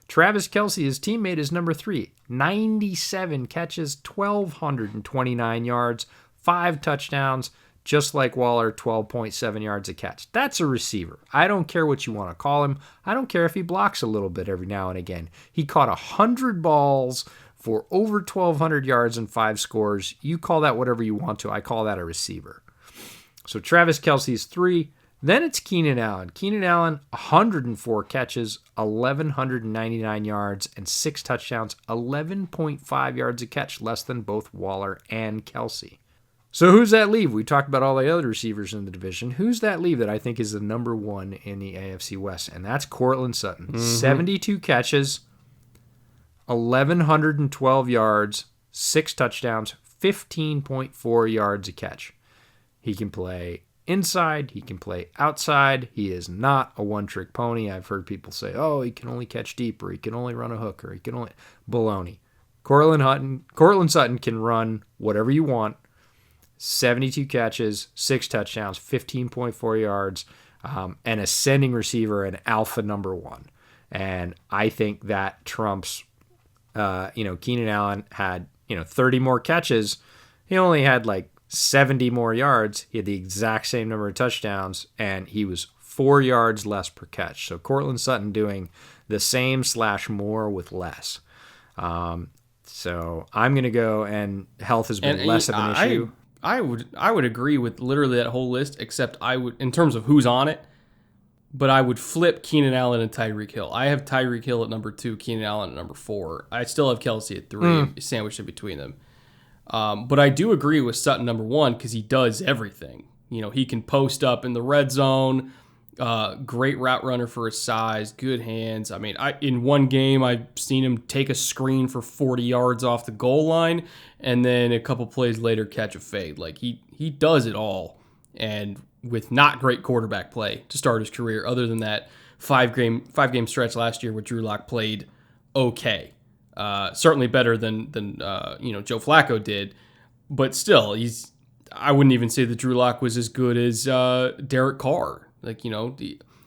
Travis Kelce, his teammate, is number 3. 97 catches, 1,229 yards, 5 touchdowns, just like Waller, 12.7 yards a catch. That's a receiver. I don't care what you want to call him. I don't care if he blocks a little bit every now and again. He caught 100 balls for over 1,200 yards and 5 scores. You call that whatever you want to. I call that a receiver. So Travis Kelce is 3. Then it's Keenan Allen. Keenan Allen, 104 catches, 1,199 yards, and 6 touchdowns, 11.5 yards a catch, less than both Waller and Kelce. So who's that leave? We talked about all the other receivers in the division. Who's that leave that I think is the number 1 in the AFC West? And that's Courtland Sutton. Mm-hmm. 72 catches, 1,112 yards, 6 touchdowns, 15.4 yards a catch. He can play inside, he can play outside. He is not a one-trick pony. I've heard people say, oh, he can only catch deep, or he can only run a hook, or he can only... Baloney. Courtland Sutton can run whatever you want. 72 catches, 6 touchdowns, 15.4 yards, an ascending receiver, an alpha number 1. And I think that trumps, Keenan Allen had, 30 more catches. He only had 70 more yards. He had the exact same number of touchdowns, and he was 4 yards less per catch. So Courtland Sutton doing the same / more with less. So I'm going to go, and health has been less of an issue. I would agree with literally that whole list, except I would, in terms of who's on it, but I would flip Keenan Allen and Tyreek Hill. I have Tyreek Hill at number 2, Keenan Allen at number 4. I still have Kelce at 3, sandwiched in between them. But I do agree with Sutton number 1 because he does everything. He can post up in the red zone, great route runner for his size, good hands. I mean, in one game, I've seen him take a screen for 40 yards off the goal line, and then a couple plays later catch a fade. He does it all. And with not great quarterback play to start his career. Other than that five game stretch last year where Drew Lock played okay, certainly better than Joe Flacco did, but still I wouldn't even say that Drew Lock was as good as Derek Carr.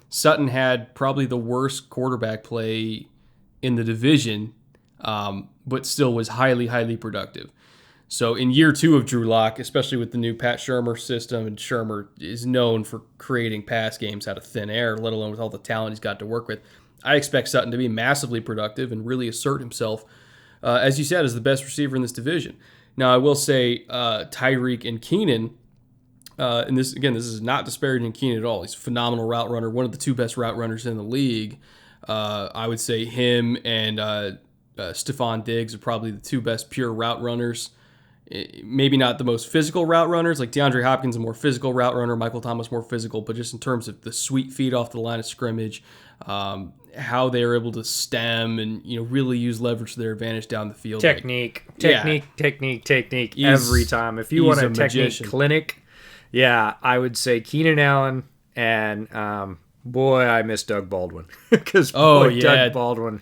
Sutton had probably the worst quarterback play in the division, but still was highly, highly productive. So in year 2 of Drew Lock, especially with the new Pat Shurmur system, and Shurmur is known for creating pass games out of thin air, let alone with all the talent he's got to work with, I expect Sutton to be massively productive and really assert himself, as you said, as the best receiver in this division. Now, I will say Tyreek and Keenan, and this is not disparaging Keenan at all. He's a phenomenal route runner, one of the 2 best route runners in the league. I would say him and Stephon Diggs are probably the 2 best pure route runners. Maybe not the most physical route runners, like DeAndre Hopkins, a more physical route runner, Michael Thomas more physical, but just in terms of the sweet feet off the line of scrimmage, how they are able to stem and really use leverage to their advantage down the field. Technique every time. If you want a technique clinic, I would say Keenan Allen and boy, I miss Doug Baldwin because Doug Baldwin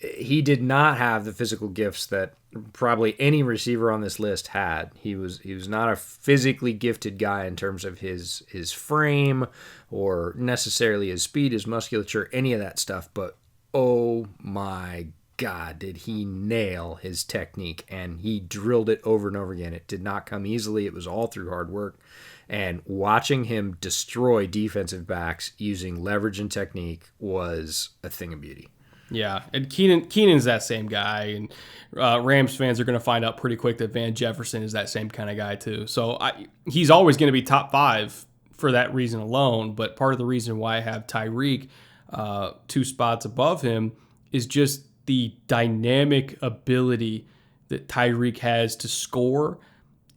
he did not have the physical gifts that probably any receiver on this list had. He was not a physically gifted guy in terms of his frame or necessarily his speed, his musculature, any of that stuff. But oh my God, did he nail his technique, and he drilled it over and over again. It did not come easily. It was all through hard work. And watching him destroy defensive backs using leverage and technique was a thing of beauty. Yeah, and Keenan's that same guy, and Rams fans are going to find out pretty quick that Van Jefferson is that same kind of guy too. So he's always going to be top 5 for that reason alone, but part of the reason why I have Tyreek 2 spots above him is just the dynamic ability that Tyreek has to score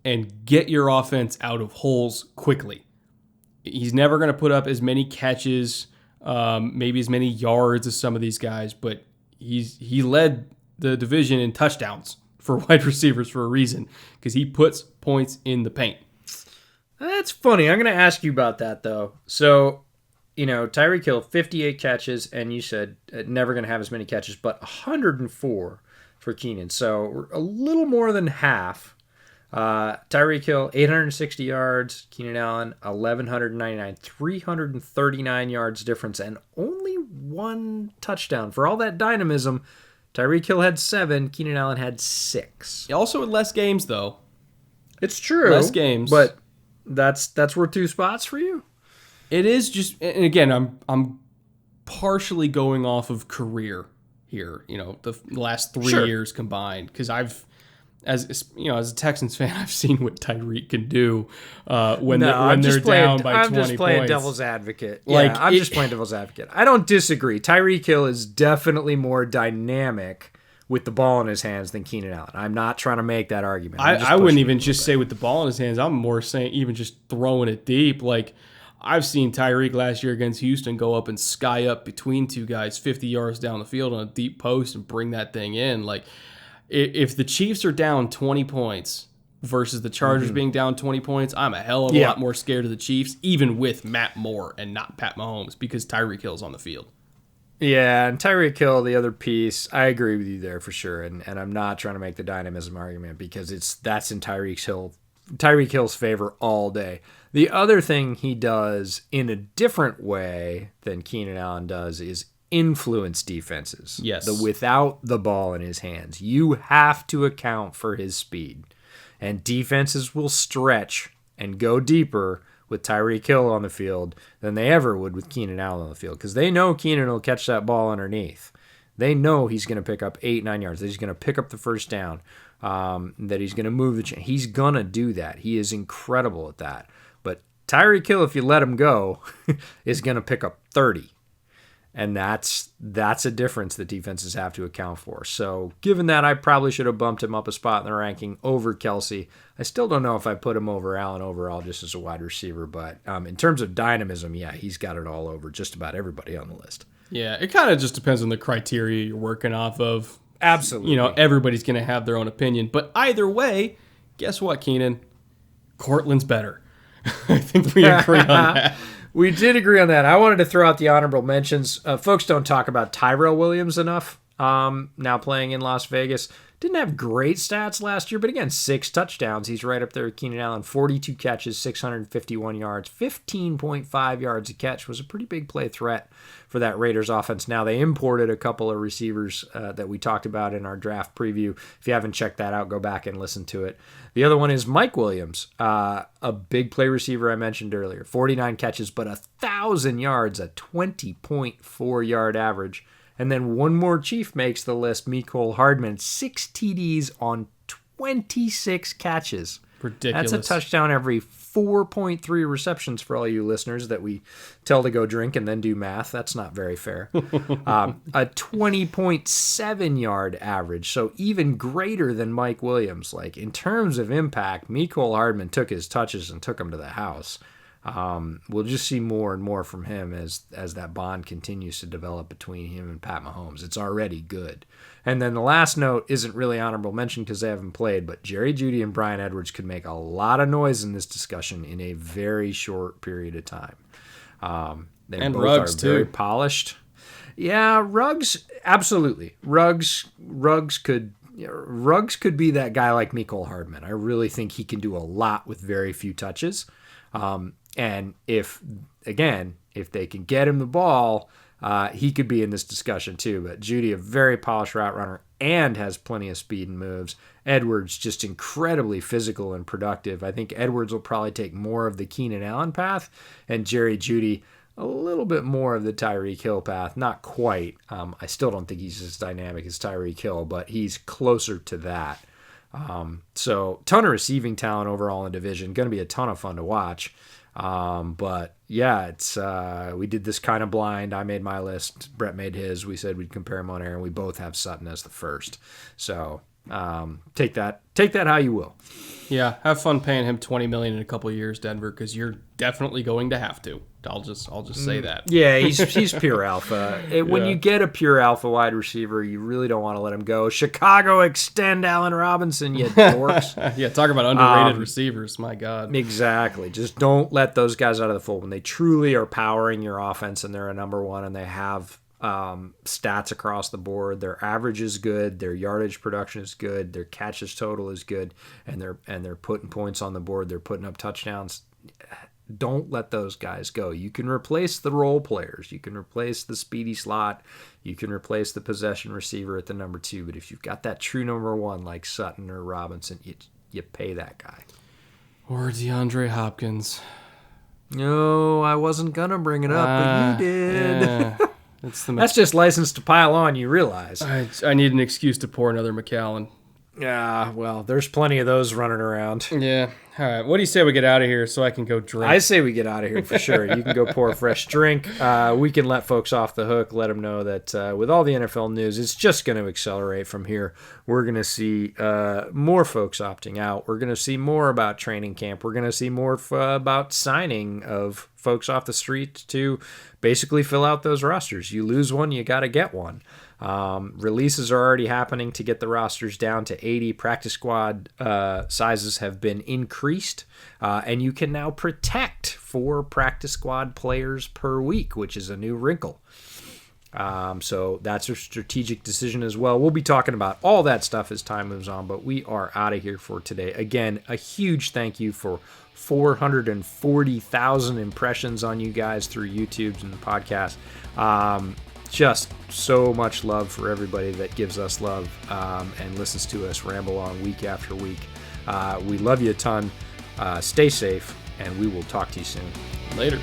and get your offense out of holes quickly. He's never going to put up as many catches, maybe as many yards as some of these guys, but he led the division in touchdowns for wide receivers for a reason, because he puts points in the paint. That's funny. I'm going to ask you about that, though. So, Tyreek Hill, 58 catches, and you said never going to have as many catches, but 104 for Keenan. So a little more than half. Tyreek Hill, 860 yards. Keenan Allen, 1,199. 339 yards difference and only 1 touchdown. For all that dynamism, Tyreek Hill had 7. Keenan Allen had 6. Also with less games, though. It's true. Less games. But that's worth 2 spots for you? It is just, and again, I'm partially going off of career here, the last 3 years combined, because as a Texans fan, I've seen what Tyreek can do when they're down by 20 points. I'm just playing devil's advocate. I'm just playing devil's advocate. I don't disagree. Tyreek Hill is definitely more dynamic with the ball in his hands than Keenan Allen. I'm not trying to make that argument. I wouldn't even just say with the ball in his hands. I'm more saying even just throwing it deep. Like, I've seen Tyreek last year against Houston go up and sky up between 2 guys 50 yards down the field on a deep post and bring that thing in. Like, if the Chiefs are down 20 points versus the Chargers being down 20 points, I'm a hell of a lot more scared of the Chiefs, even with Matt Moore and not Pat Mahomes, because Tyreek Hill's on the field. Yeah, and Tyreek Hill, the other piece, I agree with you there for sure. And I'm not trying to make the dynamism argument, because that's in Tyreek Hill's favor all day. The other thing he does in a different way than Keenan Allen does is influence defenses. Yes. Without the ball in his hands. You have to account for his speed. And defenses will stretch and go deeper with Tyreek Hill on the field than they ever would with Keenan Allen on the field, because they know Keenan will catch that ball underneath. They know he's going to pick up 8-9 yards, that he's going to pick up the first down, that he's going to move the chain. He's going to do that. He is incredible at that. But Tyreek Hill, if you let him go, is going to pick up 30. And that's a difference that defenses have to account for. So given that, I probably should have bumped him up a spot in the ranking over Kelsey. I still don't know if I put him over Allen overall just as a wide receiver. But in terms of dynamism, he's got it all over just about everybody on the list. Yeah, it kind of just depends on the criteria you're working off of. Absolutely. Everybody's going to have their own opinion. But either way, guess what, Keenan? Cortland's better. I think we agree on that. We did agree on that. I wanted to throw out the honorable mentions. Folks don't talk about Tyrell Williams enough. Now playing in Las Vegas. Didn't have great stats last year, but again, 6 touchdowns. He's right up there with Keenan Allen. 42 catches, 651 yards, 15.5 yards a catch. Was a pretty big play threat for that Raiders offense. Now, they imported a couple of receivers that we talked about in our draft preview. If you haven't checked that out, go back and listen to it. The other one is Mike Williams, a big play receiver I mentioned earlier. 49 catches, but 1,000 yards, a 20.4 yard average. And then one more Chief makes the list, Mecole Hardman, 6 TDs on 26 catches. Ridiculous. That's a touchdown every 4.3 receptions for all you listeners that we tell to go drink and then do math. That's not very fair. A 20.7 yard average, so even greater than Mike Williams. Like, in terms of impact, Mecole Hardman took his touches and took them to the house. We'll just see more and more from him as that bond continues to develop between him and Pat Mahomes. It's already good. And then the last note isn't really honorable mention because they haven't played, but Jerry Jeudy and Bryan Edwards could make a lot of noise in this discussion in a very short period of time. They and both Ruggs, are very too. Polished. Yeah, Ruggs, absolutely. Ruggs could be that guy like Mecole Hardman. I really think he can do a lot with very few touches. And if they can get him the ball, he could be in this discussion too. But Jeudy, a very polished route runner and has plenty of speed and moves. Edwards, just incredibly physical and productive. I think Edwards will probably take more of the Keenan Allen path, and Jerry Jeudy a little bit more of the Tyreek Hill path. Not quite. I still don't think he's as dynamic as Tyreek Hill, but he's closer to that. So ton of receiving talent overall in the division. Going to be a ton of fun to watch. But yeah, it's we did this kind of blind. I made my list. Brett made his. We said we'd compare them on air, and we both have Sutton as the first. So take that how you will. Yeah, have fun paying him $20 million in a couple of years, Denver, because you're definitely going to have to. I'll just say that. Yeah, he's pure alpha. When you get a pure alpha wide receiver, you really don't want to let him go. Chicago, extend Allen Robinson, you dorks. Yeah, talk about underrated receivers. My God. Exactly. Just don't let those guys out of the fold. When they truly are powering your offense and they're a number one and they have stats across the board, their average is good, their yardage production is good, their catches total is good, and they're putting points on the board, they're putting up touchdowns. Don't let those guys go. You can replace the role players. You can replace the speedy slot. You can replace the possession receiver at the number 2. But if you've got that true number 1 like Sutton or Robinson, you pay that guy. Or DeAndre Hopkins. No, I wasn't going to bring it up, but you did. Yeah. That's just license to pile on, you realize. I need an excuse to pour another McAllen. Yeah, well, there's plenty of those running around. Yeah. All right. What do you say we get out of here so I can go drink? I say we get out of here for sure. You can go pour a fresh drink. We can let folks off the hook, let them know that with all the NFL news, it's just going to accelerate from here. We're going to see more folks opting out. We're going to see more about training camp. We're going to see more about signing of folks off the street to basically fill out those rosters. You lose one, you got to get one. Releases are already happening to get the rosters down to 80. Practice squad sizes have been increased, and you can now protect 4 practice squad players per week, which is a new wrinkle. So that's a strategic decision as well. We'll be talking about all that stuff as time moves on, but we are out of here for today. Again, a huge thank you for 440,000 impressions on you guys through YouTube and the podcast. Just so much love for everybody that gives us love and listens to us ramble on week after week. We love you a ton. Stay safe, and we will talk to you soon. Later.